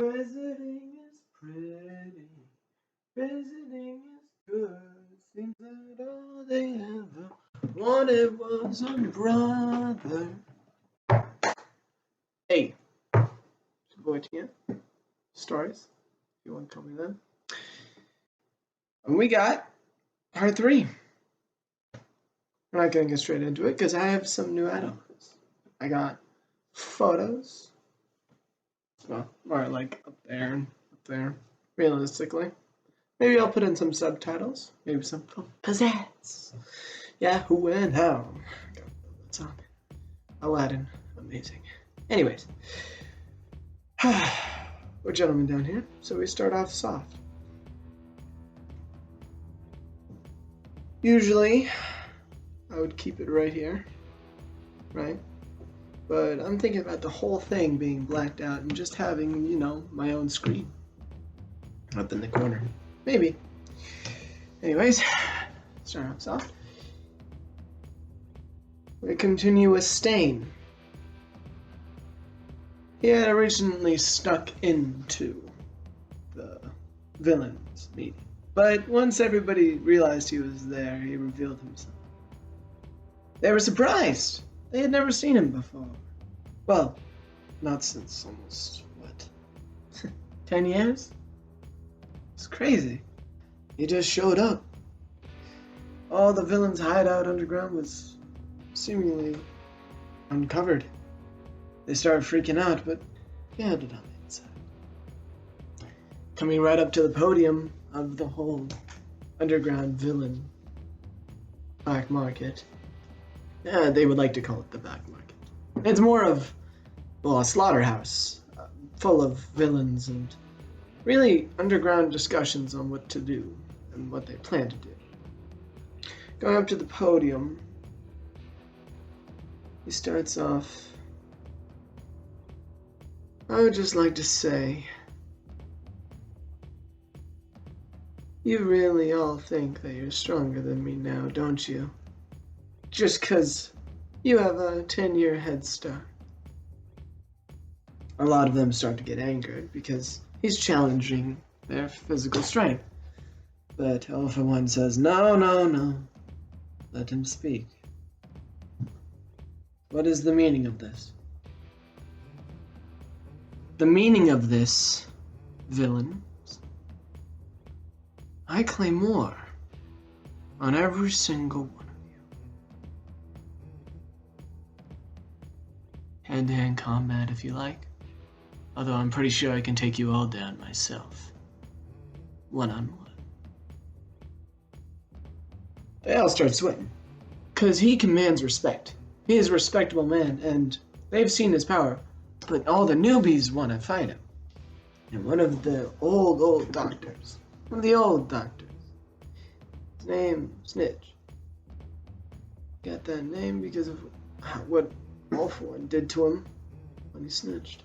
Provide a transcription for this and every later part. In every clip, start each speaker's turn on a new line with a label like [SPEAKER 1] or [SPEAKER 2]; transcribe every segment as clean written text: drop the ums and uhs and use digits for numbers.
[SPEAKER 1] Visiting is pretty, visiting is good. Seems that all they ever wanted was a brother. Hey, it's your boy Tia. Stories, if you want to call me that. And we got part 3. We're not going to get straight into it because I have some new add-ons. I got photos. Well, more like up there, realistically. Maybe I'll put in some subtitles. Maybe some pizzazz. Yeah, who and how. That song. Aladdin. Amazing. Anyways. We're gentlemen down here, so we start off soft. Usually, I would keep it right here. Right? But I'm thinking about the whole thing being blacked out and just having, you know, my own screen up in the corner. Maybe. Anyways, start off soft. We continue with Stain. He had originally stuck into the villains meeting, but once everybody realized he was there, he revealed himself. They were surprised. They had never seen him before. Well, not since almost, what, 10 years? It's crazy. He just showed up. All the villains' hideout underground was seemingly uncovered. They started freaking out, but he had it on the inside. Coming right up to the podium of the whole underground villain black market. Yeah, they would like to call it the black market. It's more of, well, a slaughterhouse full of villains and really underground discussions on what to do and what they plan to do. Going up to the podium, he starts off, I would just like to say, you really all think that you're stronger than me now, don't you? Just 'cause you have a 10-year head start. A lot of them start to get angered because he's challenging their physical strength. But Alpha One says, no, no, no. Let him speak. What is the meaning of this? The meaning of this, villains, I claim war on every single one of you. Hand-to-hand combat if you like. Although I'm pretty sure I can take you all down myself. One-on-one. They all start sweating. 'Cause he commands respect. He is a respectable man, and they've seen his power. But all the newbies want to fight him. And one of the old doctors, his name, Snitch. Got that name because of what Awful One did to him when he snitched.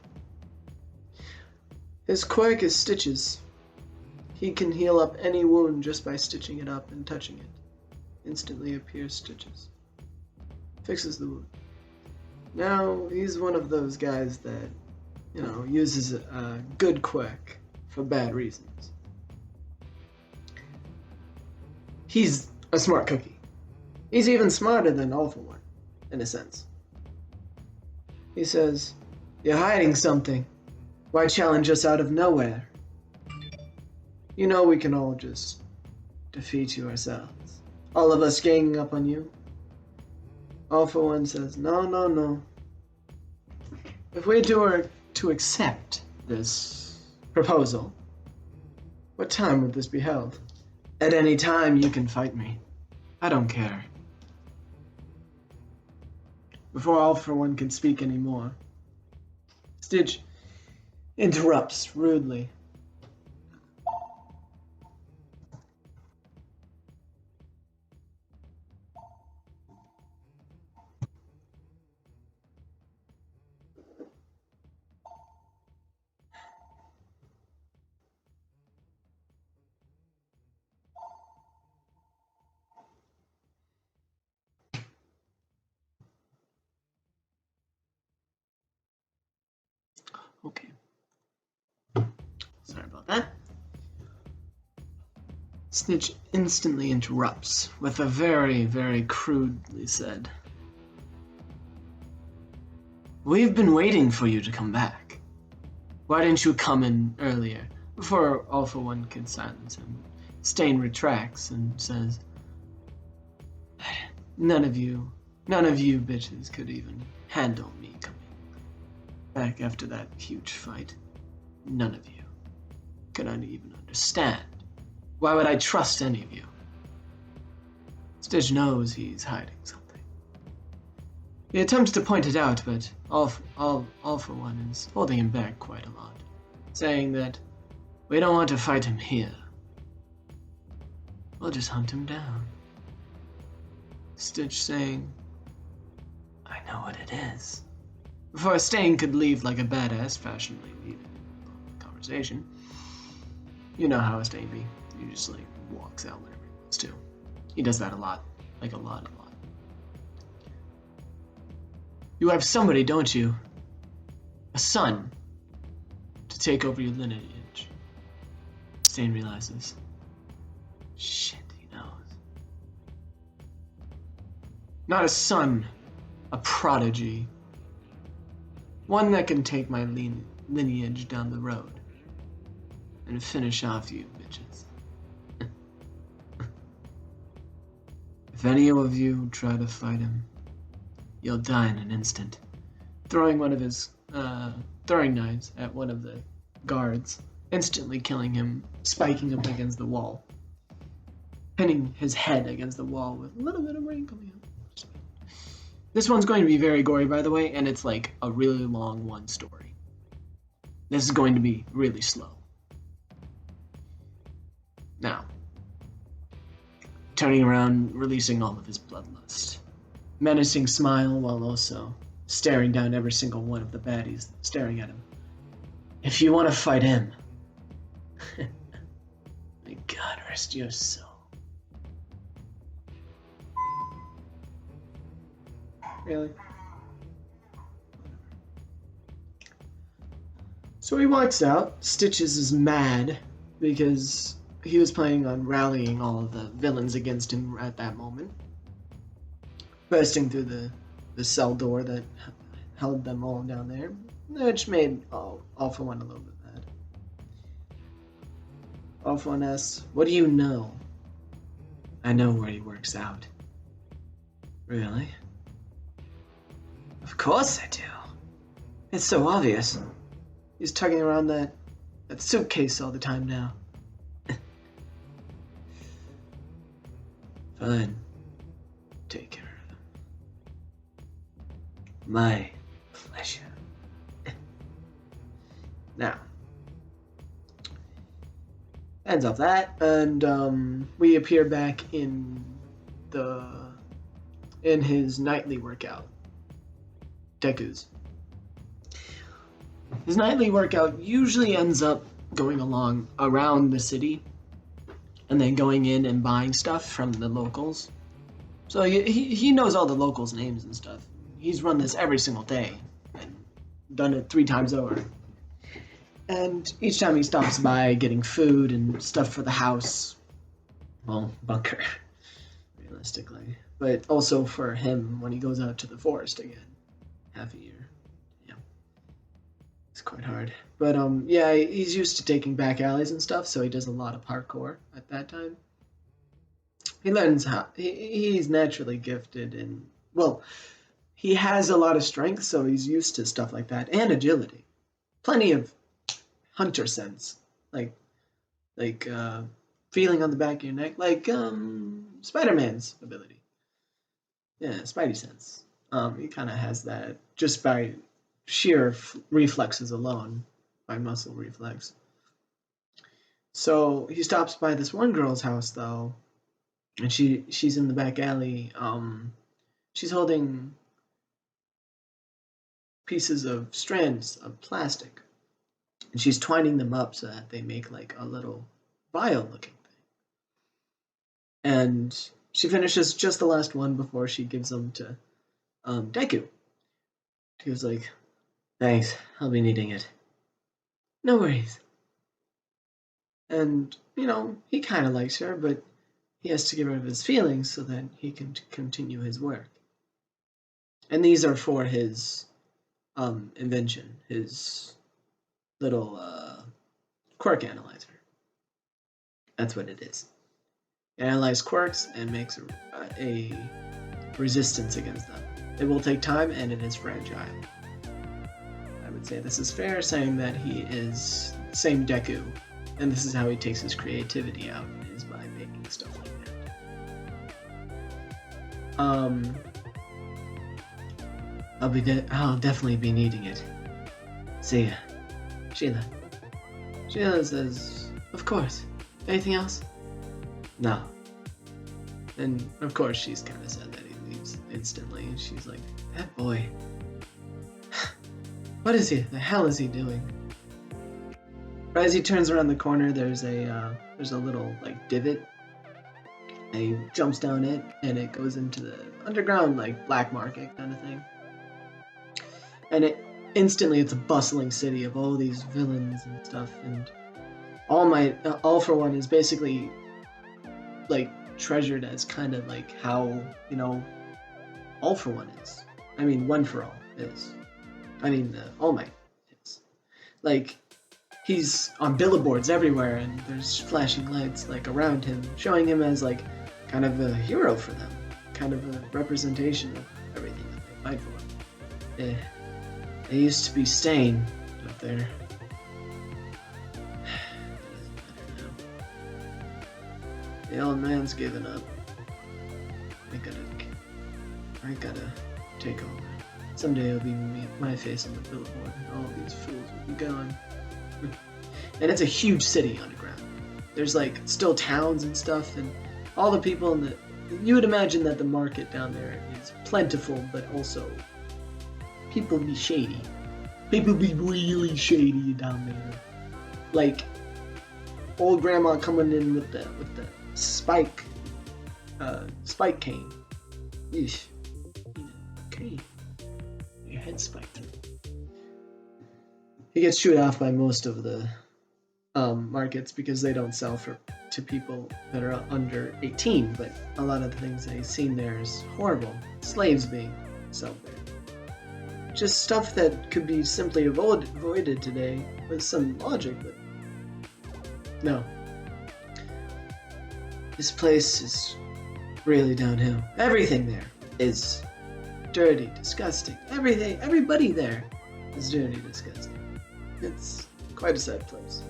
[SPEAKER 1] His quirk is stitches. He can heal up any wound just by stitching it up and touching it. Instantly appears stitches. Fixes the wound. Now, he's one of those guys that, you know, uses a good quirk for bad reasons. He's a smart cookie. He's even smarter than Awful One, in a sense. He says, you're hiding something. Why challenge us out of nowhere? You know we can all just defeat you ourselves. All of us ganging up on you. Alpha One says, no, no, no. If we were to accept this proposal, what time would this be held? At any time you can fight me. I don't care. Before Alpha One can speak anymore, Stitch interrupts rudely. Okay. about that. Snitch instantly interrupts with a very, very crudely said, "We've been waiting for you to come back. Why didn't you come in earlier?" Before All for One could silence him, Stain retracts and says, None of you bitches could even handle me coming back after that huge fight. None of you could even understand. Why would I trust any of you? Stitch knows he's hiding something. He attempts to point it out, but All for One is holding him back quite a lot, saying that we don't want to fight him here. We'll just hunt him down. Stitch saying, I know what it is. Before Stain could leave like a badass, fashionably leaving the conversation. You know how a Stain be. He just like walks out whenever he wants to. He does that a lot. Like a lot. You have somebody, don't you? A son. To take over your lineage. Stain realizes. Shit, he knows. Not a son, a prodigy. One that can take my lineage down the road and finish off you bitches. If any of you try to fight him, you'll die in an instant. Throwing one of his throwing knives at one of the guards, instantly killing him, spiking him against the wall, pinning his head against the wall with a little bit of rain coming out. This one's going to be very gory, by the way, and it's like a really long one story. This is going to be really slow. Now, turning around, releasing all of his bloodlust. Menacing smile while also staring down every single one of the baddies staring at him. If you want to fight him, may God rest your soul. Really? So he walks out. Stitches is mad because he was planning on rallying all of the villains against him at that moment. Bursting through the cell door that held them all down there, which made All for One a little bit mad. All for One asks, what do you know? I know where he works out. Really? Of course I do. It's so obvious. He's tugging around that suitcase all the time now. Fine. Take care of him. My pleasure. Now, ends off that, and we appear back in his nightly workout. Deku's. His nightly workout usually ends up going along around the city and then going in and buying stuff from the locals. So he knows all the locals' names and stuff. He's run this every single day and done it 3 times over. And each time he stops by getting food and stuff for the house, well, bunker, realistically, but also for him when he goes out to the forest again. Half a year. Yeah. It's quite hard. But yeah, he's used to taking back alleys and stuff, so he does a lot of parkour at that time. He learns how he's naturally gifted and well, he has a lot of strength, so he's used to stuff like that and agility. Plenty of hunter sense. Like feeling on the back of your neck, like Spider-Man's ability. Yeah, Spidey sense. He kind of has that just by sheer reflexes alone, by muscle reflex. So he stops by this one girl's house though, and she's in the back alley. She's holding pieces of strands of plastic, and she's twining them up so that they make like a little vial-looking thing. And she finishes just the last one before she gives them to Deku. He was like, thanks, I'll be needing it. No worries. And, he kind of likes her, but he has to get rid of his feelings so that he can continue his work. And these are for his invention, his little quirk analyzer. That's what it is. It analyzes quirks and makes a resistance against them. It will take time and it is fragile. I would say this is fair, saying that he is the same deku, and this is how he takes his creativity out, is by making stuff like that. I'll definitely be needing it. See ya. Sheila. Sheila says, of course. Anything else? No. And of course she's kind of sad that he leaves instantly, and she's like, that boy. What is he? The hell is he doing? Right as he turns around the corner, there's a little like divot. And he jumps down it, and it goes into the underground like black market kind of thing. And it's a bustling city of all these villains and stuff. And All for One is basically like treasured as kind of like how All for One is. I mean, One for All is. I mean, All Might is. Like, he's on billboards everywhere, and there's flashing lights like around him, showing him as like kind of a hero for them, kind of a representation of everything that they fight for. They used to be staying up there. The old man's given up. I gotta take over. Someday it'll be my face on the billboard, and all these fools will be gone. And it's a huge city underground. There's like still towns and stuff, and all the people in the. You would imagine that the market down there is plentiful, but also people be shady. People be really shady down there. Like old grandma coming in with the spike cane. Eesh. Okay. Your head spiked through. He gets chewed off by most of the markets because they don't sell to people that are under 18, but a lot of the things I've seen there is horrible. Slaves being sold there. Just stuff that could be simply avoided today with some logic, but no. This place is really downhill. Everything there is dirty, disgusting. Everybody there is dirty, disgusting. It's quite a sad place.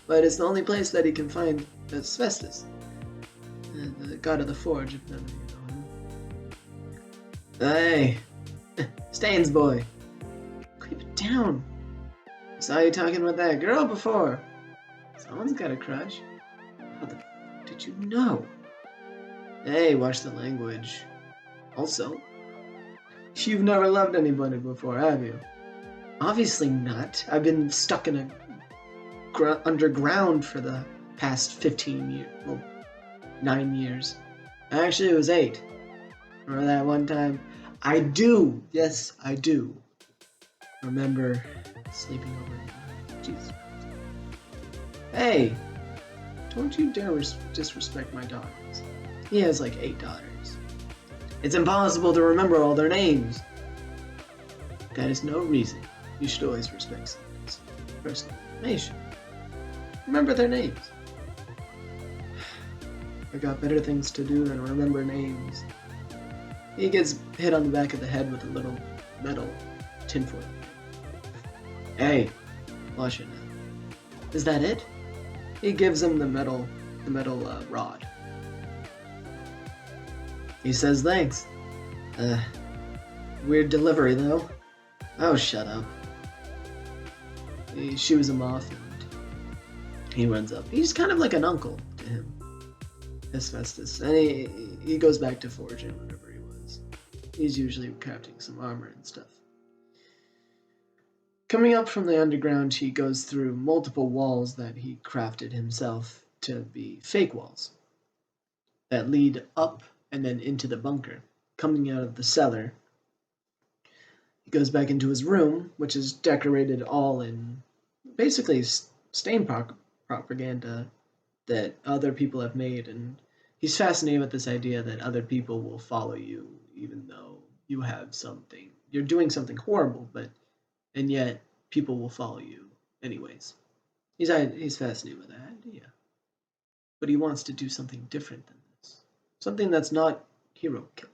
[SPEAKER 1] But it's the only place that he can find asbestos. The god of the forge, if none of you know him. Hey! Stains boy! Keep it down! I saw you talking with that girl before. Someone's got a crush. How the f did you know? Hey, watch the language. Also, you've never loved anybody before, have you? Obviously not. I've been stuck in a underground for the past 15 years. Well, 9 years. Actually, it was 8. Remember that one time? I do. Yes, I do. Remember sleeping over. Jeez. Hey, don't you dare disrespect my daughters. He has like 8 daughters. It's impossible to remember all their names. That is no reason you should always respect someone's personal information. Remember their names. I got better things to do than remember names. He gets hit on the back of the head with a little metal tinfoil. Hey, watch it now. Is that it? He gives him the metal rod. He says thanks. Weird delivery though. Oh, shut up. He shoos him off and he runs up. He's kind of like an uncle to him. Asbestos. And he goes back to forging whatever he was. He's usually crafting some armor and stuff. Coming up from the underground, he goes through multiple walls that he crafted himself to be fake walls that lead up and then into the bunker. Coming out of the cellar, he goes back into his room, which is decorated all in basically stain propaganda that other people have made, and he's fascinated with this idea that other people will follow you even though you're doing something horrible, and yet people will follow you anyways. He's fascinated with that idea, but he wants to do something different than this, something that's not hero killing.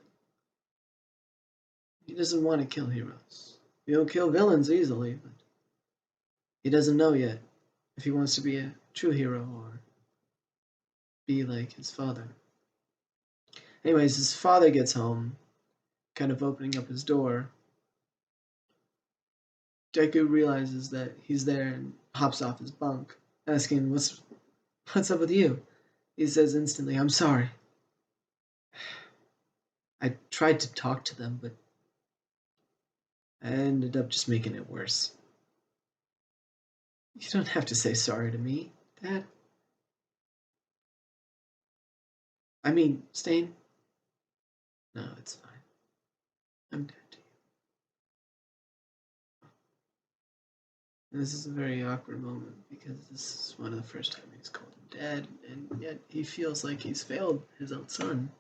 [SPEAKER 1] He doesn't want to kill heroes. He'll kill villains easily, but he doesn't know yet if he wants to be a true hero or be like his father. Anyways, his father gets home, kind of opening up his door. Deku realizes that he's there and hops off his bunk, asking, What's up with you? He says instantly, I'm sorry. I tried to talk to them, but I ended up just making it worse. You don't have to say sorry to me, Dad. I mean, Stain? No, it's fine. I'm dead to you. And this is a very awkward moment because this is one of the first times he's called him Dad, and yet he feels like he's failed his own son.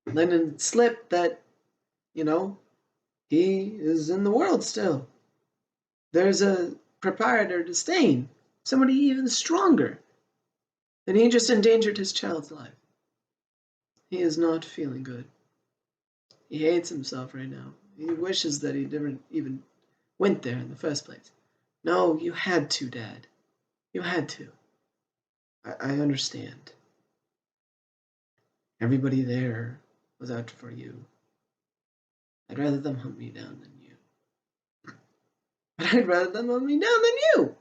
[SPEAKER 1] Lennon slipped that, he is in the world still. There's a proprietor to Stain, somebody even stronger. And he just endangered his child's life. He is not feeling good. He hates himself right now. He wishes that he never even went there in the first place. No, you had to, Dad. You had to. I understand. Everybody there was out for you. I'd rather them hunt me down than you. But I'd rather them hunt me down than you.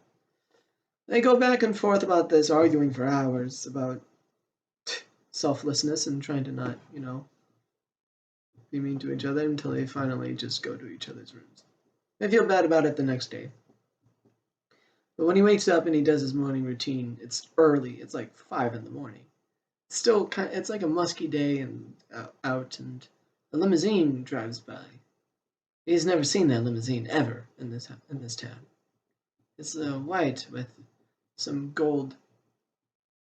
[SPEAKER 1] They go back and forth about this, arguing for hours about selflessness and trying to not, be mean to each other until they finally just go to each other's rooms. They feel bad about it the next day. But when he wakes up and he does his morning routine, it's early. It's like 5 in the morning. It's still it's like a musky day and out, and a limousine drives by. He's never seen that limousine ever in this town. It's white with some gold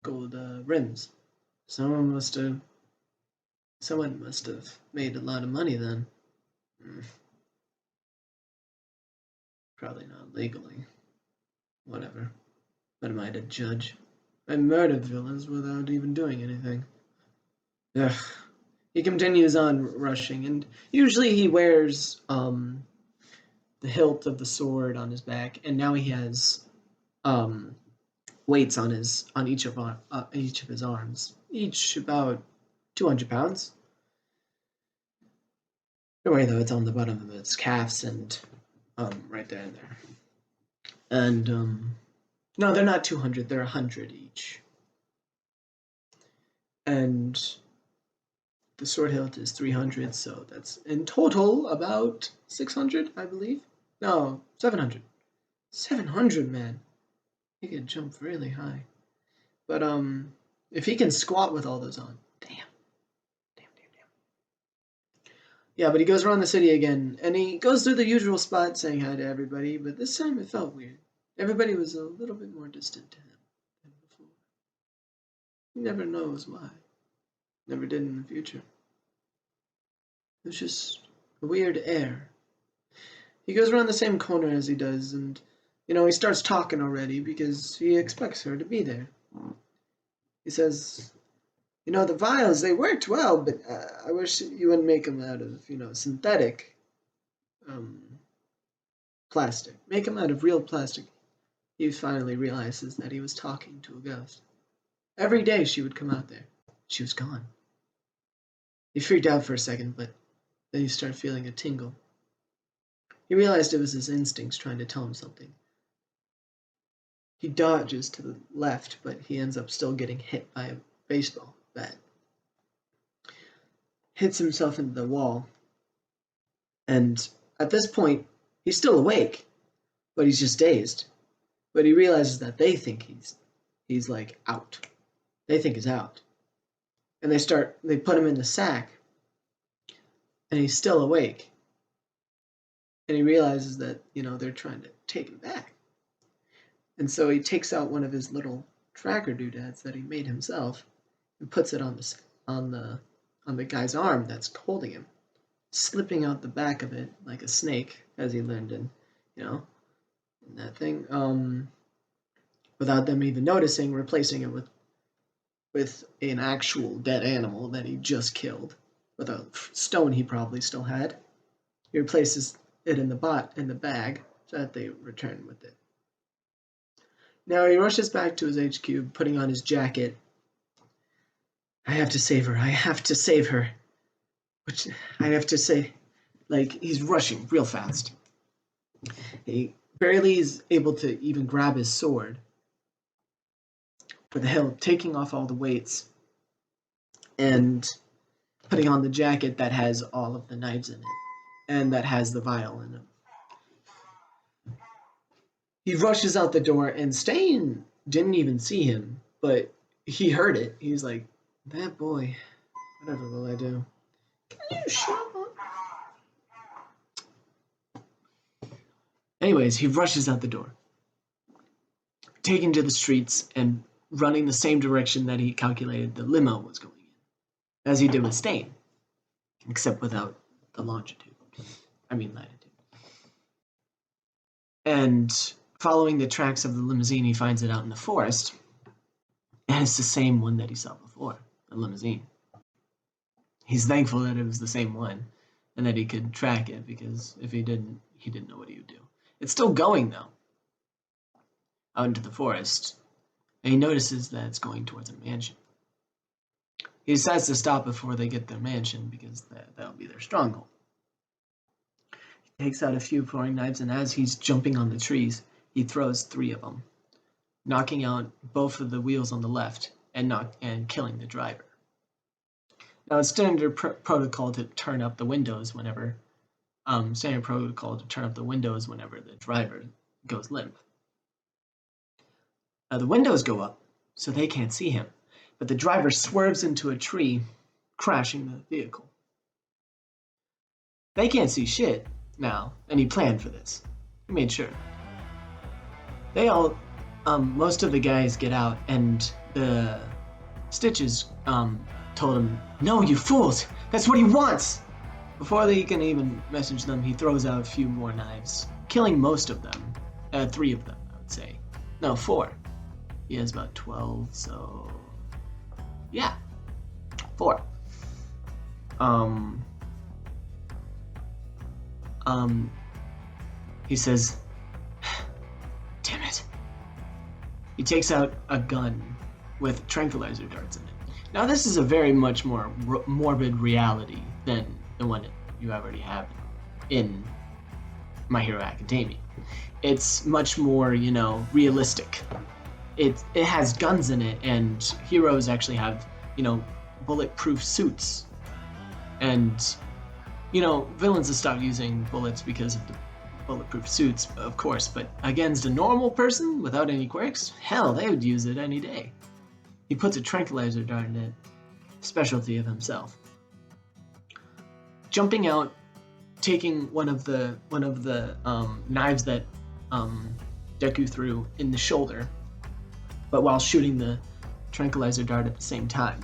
[SPEAKER 1] rims. Someone must have made a lot of money then. Probably not legally. Whatever. What am I to judge? I murdered villains without even doing anything. Ugh. He continues on rushing, and usually he wears the hilt of the sword on his back, and now he has weights on each of his arms, each about 200 pounds. Don't worry though, it's on the bottom of his calves and right there and there. And no, they're not 200, they're 100 each. And the sword hilt is 300, so that's in total about 600, I believe. No, 700. 700, man. He can jump really high. But if he can squat with all those on, damn. Yeah, but he goes around the city again, and he goes through the usual spot saying hi to everybody, but this time it felt weird. Everybody was a little bit more distant to him than before. He never knows why. Never did in the future. It was just a weird air. He goes around the same corner as he does, and, he starts talking already because he expects her to be there. He says, the vials, they worked well, but I wish you wouldn't make them out of, synthetic plastic. Make them out of real plastic. He finally realizes that he was talking to a ghost. Every day she would come out there. She was gone. He freaked out for a second, but then he started feeling a tingle. He realized it was his instincts trying to tell him something. He dodges to the left, but he ends up still getting hit by a baseball bat. Hits himself into the wall. And at this point, he's still awake, but he's just dazed. But he realizes that they think he's like out. They think he's out. And they put him in the sack. And he's still awake. And he realizes that, they're trying to take him back. And so he takes out one of his little tracker doodads that he made himself and puts it on the guy's arm that's holding him, slipping out the back of it like a snake, as he learned in, in that thing. Without them even noticing, replacing it with an actual dead animal that he just killed with a stone he probably still had. He replaces it in the bag so that they return with it. Now he rushes back to his HQ, putting on his jacket. I have to save her. I have to save her. Which I have to say, like, he's rushing real fast. He barely is able to even grab his sword for the hill, taking off all the weights and putting on the jacket that has all of the knives in it and that has the vial in it. He rushes out the door, and Stain didn't even see him, but he heard it. He's like, that boy, whatever will I do? Can you shut up? Anyways, he rushes out the door, taking to the streets and running the same direction that he calculated the limo was going in, as he did with Stain, except without the latitude. And following the tracks of the limousine, he finds it out in the forest, and it's the same one that he saw before, the limousine. He's thankful that it was the same one, and that he could track it, because if he didn't know what he would do. It's still going, though, out into the forest, and he notices that it's going towards a mansion. He decides to stop before they get their mansion, because that'll be their stronghold. He takes out a few throwing knives, and as he's jumping on the trees, he throws 3 of them, knocking out both of the wheels on the left and killing the driver. Now, it's standard protocol to turn up the windows whenever the driver goes limp. Now, the windows go up, so they can't see him, but the driver swerves into a tree, crashing the vehicle. They can't see shit now, and he planned for this. He made sure. They all, most of the guys get out, and the Stitches told him, "No, you fools! That's what he wants!" Before they can even message them, he throws out a few more knives, killing most of them. 3 of them, I would say. No, 4. He has about 12, so... yeah. 4. He says, damn it. He takes out a gun with tranquilizer darts in it. Now, this is a very much more morbid reality than the one that you already have in My Hero Academia. It's much more, realistic. It has guns in it, and heroes actually have, bulletproof suits. And, villains have stopped using bullets because of the bulletproof suits, of course, but against a normal person without any quirks, hell, they would use it any day. He puts a tranquilizer dart in it, specialty of himself. Jumping out, taking one of the knives that Deku threw in the shoulder, but while shooting the tranquilizer dart at the same time.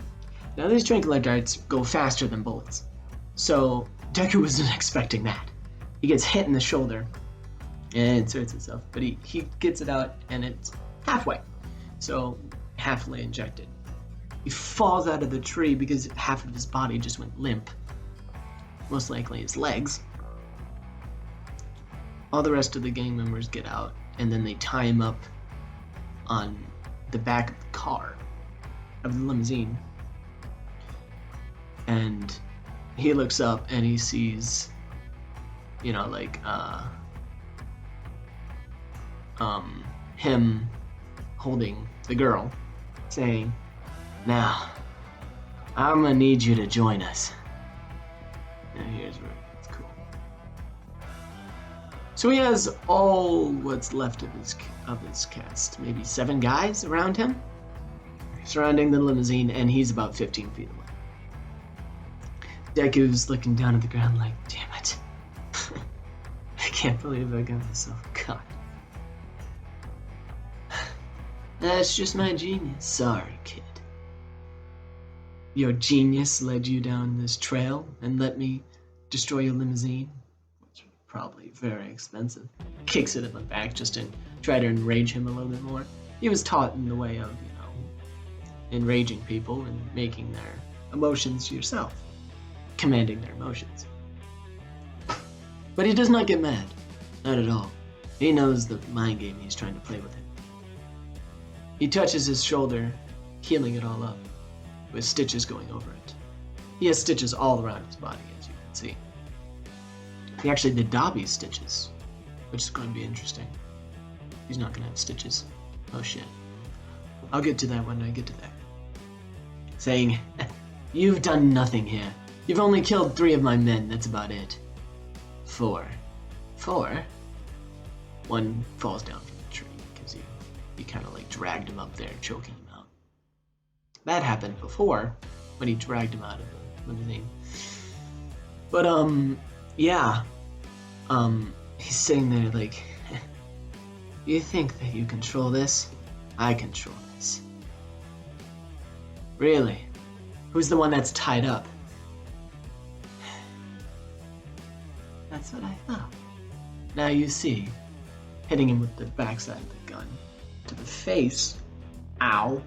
[SPEAKER 1] Now, these tranquilizer darts go faster than bullets, so Deku wasn't expecting that. He gets hit in the shoulder, and it inserts itself, but he gets it out, and it's halfway, so halfway injected. He falls out of the tree because half of his body just went limp, most likely his legs. All the rest of the gang members get out, and then they tie him up on the back of the car, of the limousine, and he looks up and he sees, him holding the girl, saying, "Now, I'm gonna need you to join us." And here's where it gets cool. So he has all what's left of his cast, maybe 7 guys around him, surrounding the limousine, and he's about 15 feet away. Deku's looking down at the ground like, damn it. I can't believe I got myself caught. That's just my genius. Sorry, kid. Your genius led you down this trail and let me destroy your limousine, which was probably very expensive. Kicks it in the back just to try to enrage him a little bit more. He was taught in the way of, enraging people and making their emotions yourself, commanding their emotions. But he does not get mad, not at all. He knows the mind game he's trying to play with him. He touches his shoulder, healing it all up, with stitches going over it. He has stitches all around his body, as you can see. He actually did Dobby's stitches, which is going to be interesting. He's not going to have stitches. Oh shit. I'll get to that when I get to that. Saying, you've done nothing here. You've only killed 3 of my men, that's about it. 4. 4? One falls down from the tree because he kind of like dragged him up there, choking him out. That happened before when he dragged him out of the limousine. But yeah. He's sitting there like, you think that you control this? I control this. Really? Who's the one that's tied up? That's what I thought. Now you see, hitting him with the backside of the gun to the face. Ow.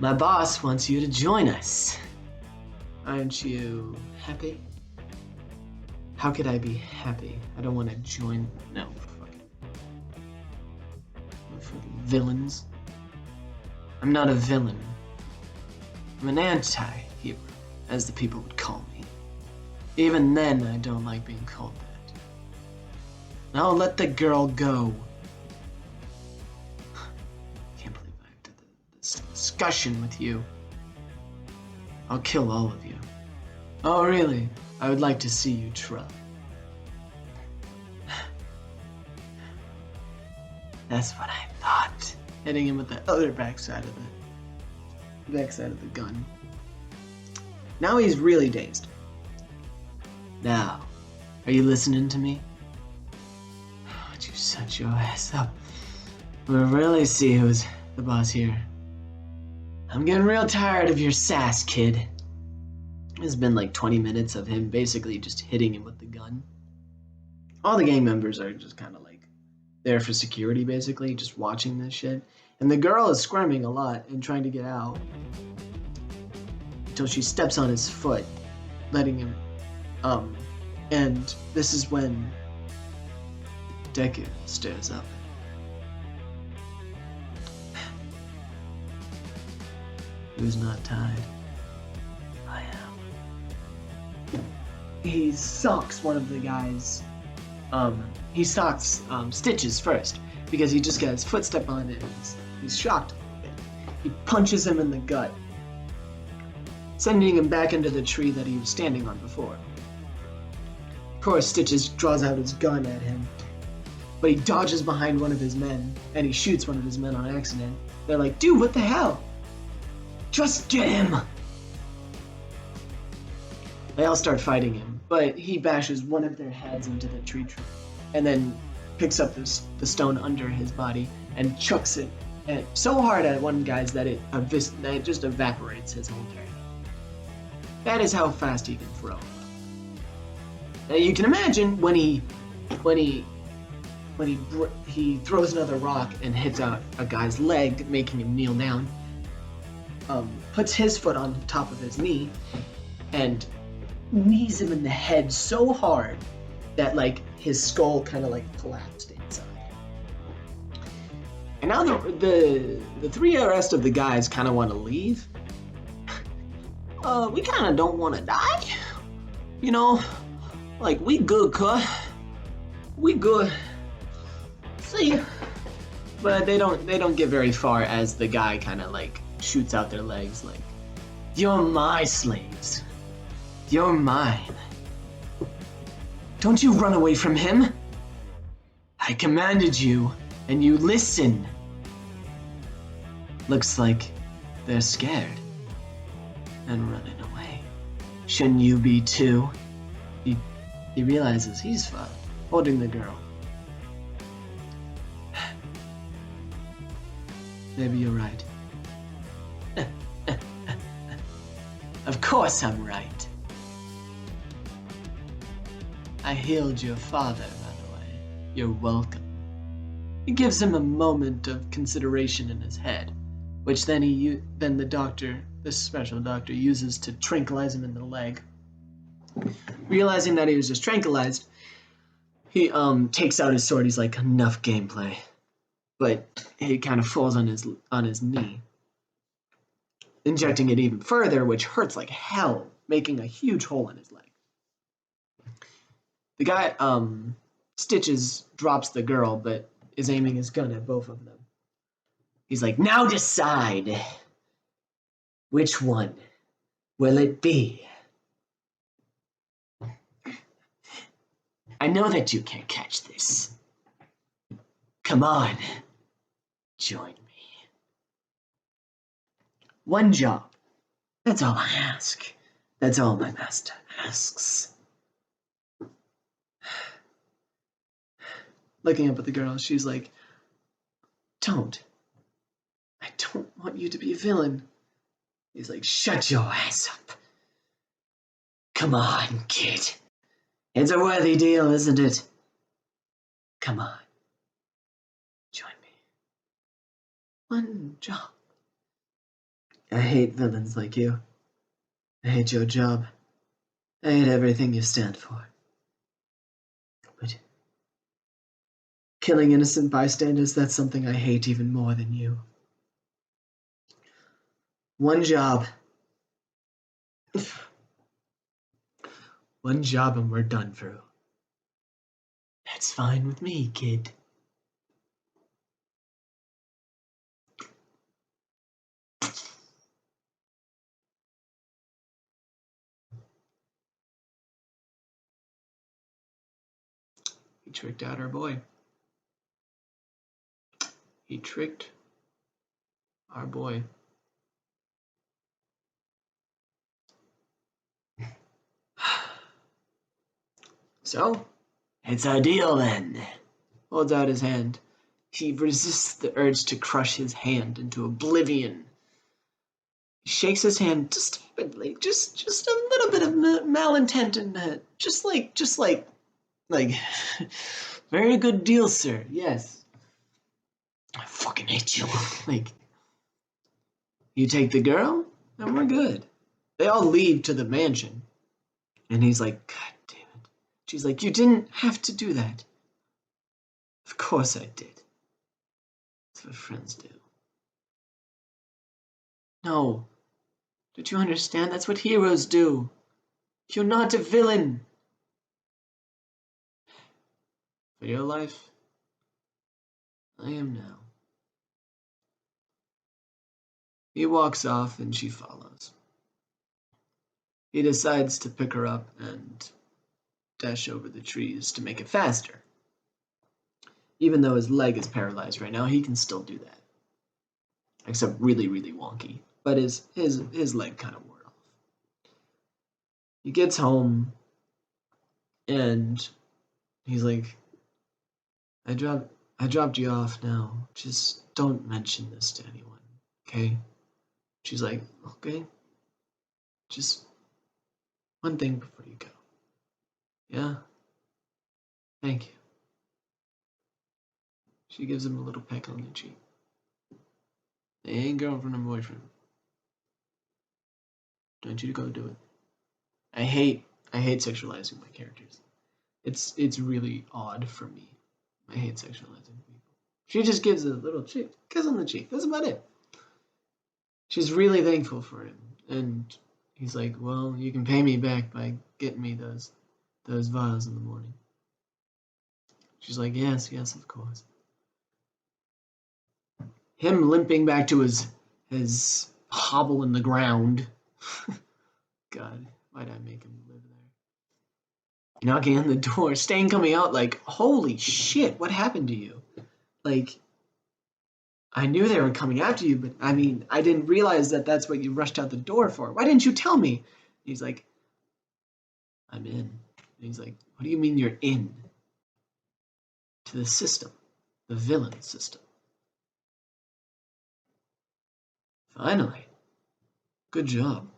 [SPEAKER 1] My boss wants you to join us. Aren't you happy? How could I be happy? I don't want to join. No, fucking villains. I'm not a villain. I'm an anti-hero, as the people would call me. Even then, I don't like being called that. Now let the girl go. Can't believe I did this discussion with you. I'll kill all of you. Oh, really? I would like to see you try. That's what I thought. Hitting him with the other backside of the gun. Now he's really dazed. Now, are you listening to me? Why don't you shut your ass up? We'll really see who's the boss here. I'm getting real tired of your sass, kid. It's been like 20 minutes of him basically just hitting him with the gun. All the gang members are just kind of like there for security, basically, just watching this shit. And the girl is squirming a lot and trying to get out until she steps on his foot, letting him. And this is when Deku stares up. Who's not tied? I am. He socks one of the guys. He socks Stitches first because he just got his foot stepped on it and he's shocked. He punches him in the gut, sending him back into the tree that he was standing on before. Of course, Stitches draws out his gun at him, but he dodges behind one of his men and he shoots one of his men on accident. They're like, dude, what the hell? Just get him! They all start fighting him, but he bashes one of their heads into the tree trunk and then picks up the stone under his body and chucks it so hard at one guy's that it just evaporates his whole carry. That is how fast he can throw. Now you can imagine when he throws another rock and hits out a guy's leg, making him kneel down. Puts his foot on top of his knee and knees him in the head so hard that like his skull kind of like collapsed inside. And now the 3 rest of the guys kind of want to leave. We kind of don't want to die, you know. Like we good, cuh. We good. See, but they don't get very far as the guy kind of like shoots out their legs like, you're my slaves. You're mine. Don't you run away from him. I commanded you, and you listen. Looks like they're scared and running away. Shouldn't you be too? He realizes he's holding the girl. Maybe you're right. Of course I'm right. I healed your father, by the way. You're welcome. It gives him a moment of consideration in his head, which then the special doctor, uses to tranquilize him in the leg. Realizing that he was just tranquilized, he takes out his sword. He's like, enough gameplay, but he kind of falls on his knee, injecting it even further, which hurts like hell, making a huge hole in his leg. The guy Stitches drops the girl, but is aiming his gun at both of them. He's like, now decide. Which one will it be? I know that you can't catch this. Come on, join me. One job. That's all I ask. That's all my master asks. Looking up at the girl, she's like, don't. I don't want you to be a villain. He's like, shut your ass up. Come on, kid. It's a worthy deal, isn't it? Come on. Join me. One job. I hate villains like you. I hate your job. I hate everything you stand for. But killing innocent bystanders, that's something I hate even more than you. One job. One job and we're done through. That's fine with me, kid. He tricked out our boy. He tricked our boy. So, it's our deal then. Holds out his hand. He resists the urge to crush his hand into oblivion. He shakes his hand just timidly, just a little bit of malintent in it. Just like, very good deal, sir. Yes. I fucking hate you. Like, you take the girl, and we're good. They all leave to the mansion. And he's like, God damn it. She's like, you didn't have to do that. Of course I did. That's what friends do. No. Don't you understand? That's what heroes do. You're not a villain. For your life, I am now. He walks off and she follows. He decides to pick her up and dash over the trees to make it faster. Even though his leg is paralyzed right now, he can still do that. Except really, really wonky. But his leg kind of wore off. He gets home and he's like, I dropped you off now. Just don't mention this to anyone, okay? She's like, okay. Just one thing before you go. Yeah? Thank you. She gives him a little peck on the cheek. They ain't girlfriend and boyfriend. Don't you go do it. I hate sexualizing my characters. It's really odd for me. I hate sexualizing people. She just gives a little kiss on the cheek. That's about it. She's really thankful for him. And he's like, well, you can pay me back by getting me those vials in the morning. She's like, yes, of course. Him limping back to his hobble in the ground. God, why'd I make him live there? Knocking on the door, Stain coming out like, holy shit, what happened to you? Like, I knew they were coming after you, but I mean, I didn't realize that that's what you rushed out the door for. Why didn't you tell me? He's like, I'm in. And he's like, what do you mean you're in? To the system, the villain system. Finally. Good job.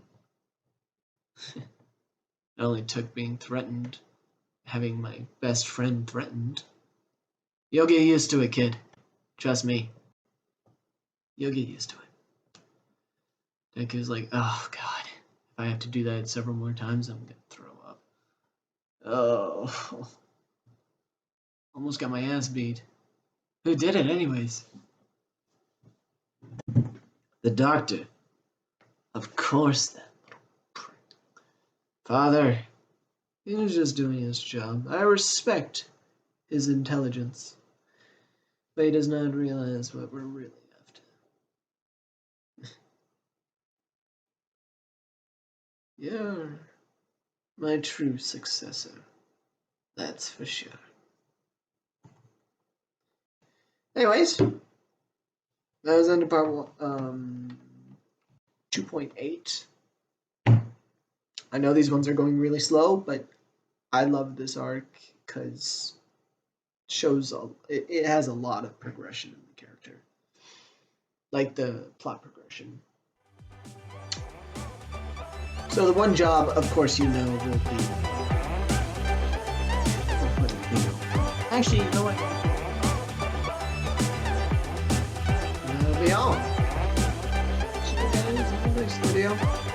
[SPEAKER 1] It only took being threatened, having my best friend threatened. You'll get used to it, kid. Trust me. You'll get used to it. Deku's like, oh god. If I have to do that several more times, I'm gonna throw up. Oh. Almost got my ass beat. Who did it anyways? The doctor. Of course, that little prick. Father, he was just doing his job. I respect his intelligence, but he does not realize what we're really after. You're my true successor. That's for sure. Anyways, that was under part 2.8. I know these ones are going really slow, but I love this arc because it has a lot of progression in the character, like the plot progression. So the one job, of course, will be. Actually, you know what? That'll be all. See you guys in the next video.